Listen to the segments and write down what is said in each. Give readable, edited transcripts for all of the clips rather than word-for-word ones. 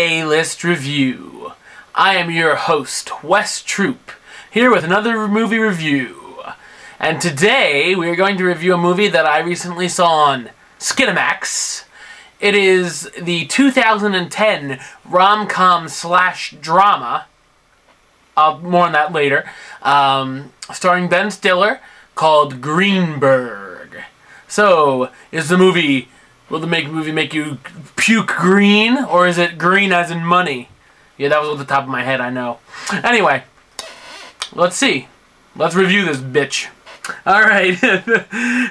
A-List Review. I am your host, Wes Troop, here with another movie review. And today we are going to review a movie that I recently saw on Skinamax. It is the 2010 rom-com slash drama, more on that later, starring Ben Stiller, called Greenberg. So, is the movie... will the movie make you puke green, or is it green as in money? Yeah, that was off the top of my head, I know. Anyway, let's see. Let's review this bitch. Alright,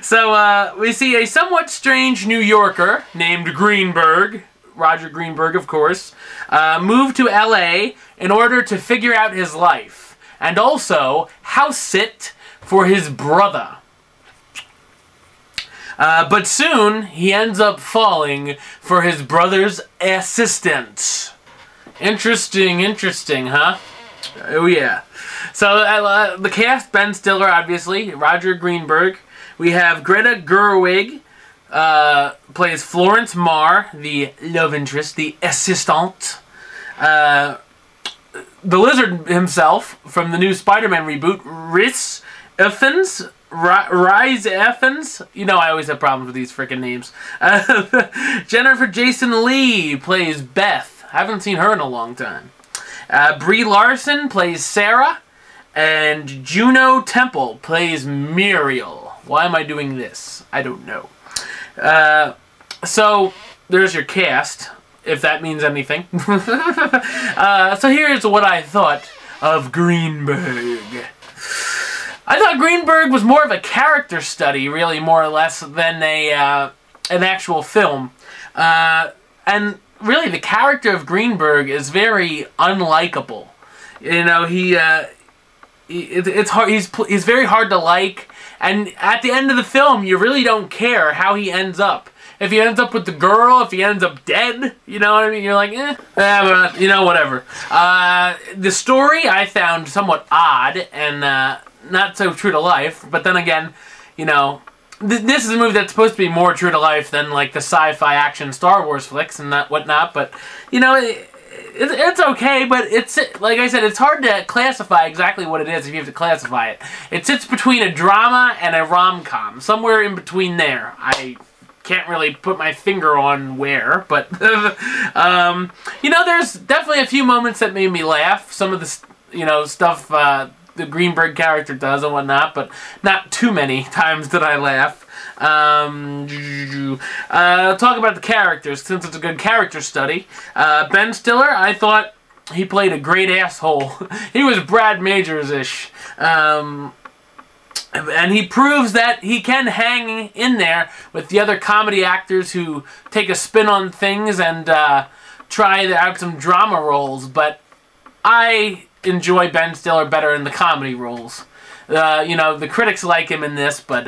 so we see a somewhat strange New Yorker named Greenberg, Roger Greenberg of course, moved to LA in order to figure out his life, and also house sit for his brother. But soon, he ends up falling for his brother's assistant. Interesting, huh? Oh yeah. So, the cast, Ben Stiller, obviously, Roger Greenberg. We have Greta Gerwig, plays Florence Marr, the love interest, the assistant. The Lizard himself, from the new Spider-Man reboot, Rhys Ifans. Rise Effens? You know I always have problems with these freaking names. Jennifer Jason Leigh plays Beth. Haven't seen her in a long time. Brie Larson plays Sarah. And Juno Temple plays Muriel. Why am I doing this? I don't know. So, there's your cast, if that means anything. So here's what I thought of Greenberg. I thought Greenberg was more of a character study, really, more or less, than an actual film. And really, the character of Greenberg is very unlikable. You know, it's hard. He's very hard to like. And at the end of the film, you really don't care how he ends up. If he ends up with the girl, if he ends up dead, you know what I mean? You're like, but, you know, whatever. The story I found somewhat odd and not so true to life, but then again, you know, this is a movie that's supposed to be more true to life than like the sci-fi action Star Wars flicks and whatnot, but, you know, it's okay, but it's, like I said, it's hard to classify exactly what it is if you have to classify it. It sits between a drama and a rom-com, somewhere in between there. I can't really put my finger on where, but, you know, there's definitely a few moments that made me laugh. Some of the, you know, stuff, the Greenberg character does and whatnot, but not too many times did I laugh. Talk about the characters, since it's a good character study. Ben Stiller, I thought he played a great asshole. He was Brad Majors-ish. And he proves that he can hang in there with the other comedy actors who take a spin on things and try out some drama roles, but I enjoy Ben Stiller better in the comedy roles. You know, the critics like him in this, but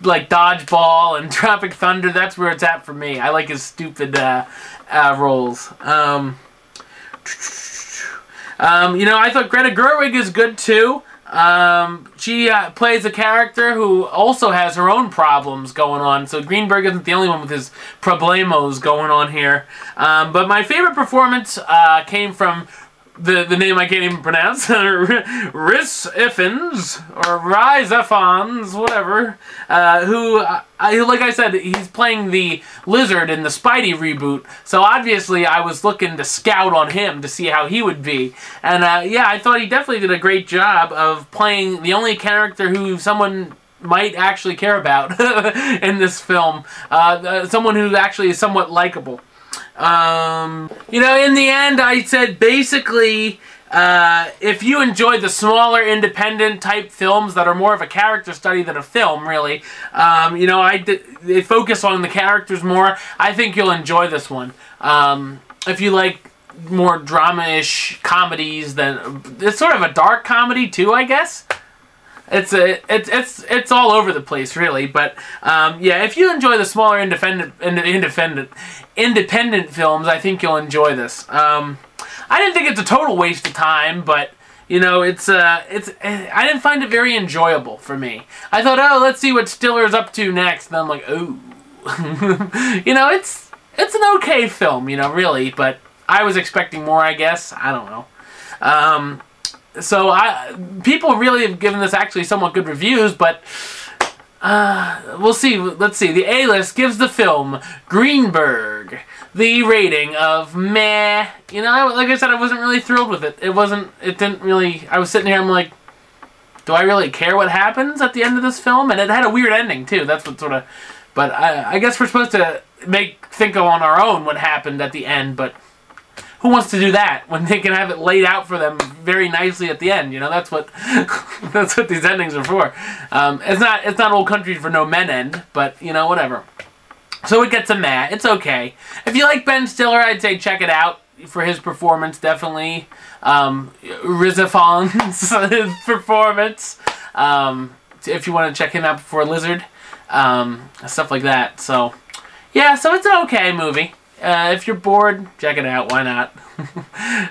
like Dodgeball and Tropic Thunder, that's where it's at for me. I like his stupid roles. You know, I thought Greta Gerwig is good too. She plays a character who also has her own problems going on, so Greenberg isn't the only one with his problemos going on here. But my favorite performance came from the name I can't even pronounce, Rhys Ifans, or Rise Effans, whatever, who, like I said, he's playing the Lizard in the Spidey reboot, so obviously I was looking to scout on him to see how he would be, and yeah, I thought he definitely did a great job of playing the only character who someone might actually care about in this film, someone who actually is somewhat likable. You know, in the end, I said basically, if you enjoy the smaller independent type films that are more of a character study than a film, really, you know, they focus on the characters more, I think you'll enjoy this one. If you like more drama-ish comedies, then it's sort of a dark comedy too, I guess. It's all over the place, really. But yeah, if you enjoy the smaller independent films, I think you'll enjoy this. I didn't think it's a total waste of time, but you know, I didn't find it very enjoyable for me. I thought, oh, let's see what Stiller's up to next. And I'm like, oh, you know, it's an okay film, you know, really, but I was expecting more, I guess. I don't know. So people really have given this actually somewhat good reviews, but we'll see. Let's see. The A-List gives the film Greenberg the rating of meh. You know, like I said, I wasn't really thrilled with it. It didn't really. I was sitting here, I'm like, do I really care what happens at the end of this film? And it had a weird ending too. That's what sort of. But I guess we're supposed to think on our own what happened at the end, but who wants to do that when they can have it laid out for them very nicely at the end? You know, that's what that's what these endings are for. It's not Old Country for No Men end, but you know, whatever. So it gets a meh. It's okay. If you like Ben Stiller, I'd say check it out for his performance. Definitely, Rizafon's his performance. If you want to check him out before Lizard, stuff like that. So yeah, so it's an okay movie. If you're bored, check it out. Why not?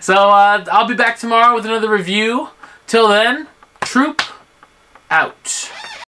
So, I'll be back tomorrow with another review. Till then, Troop out.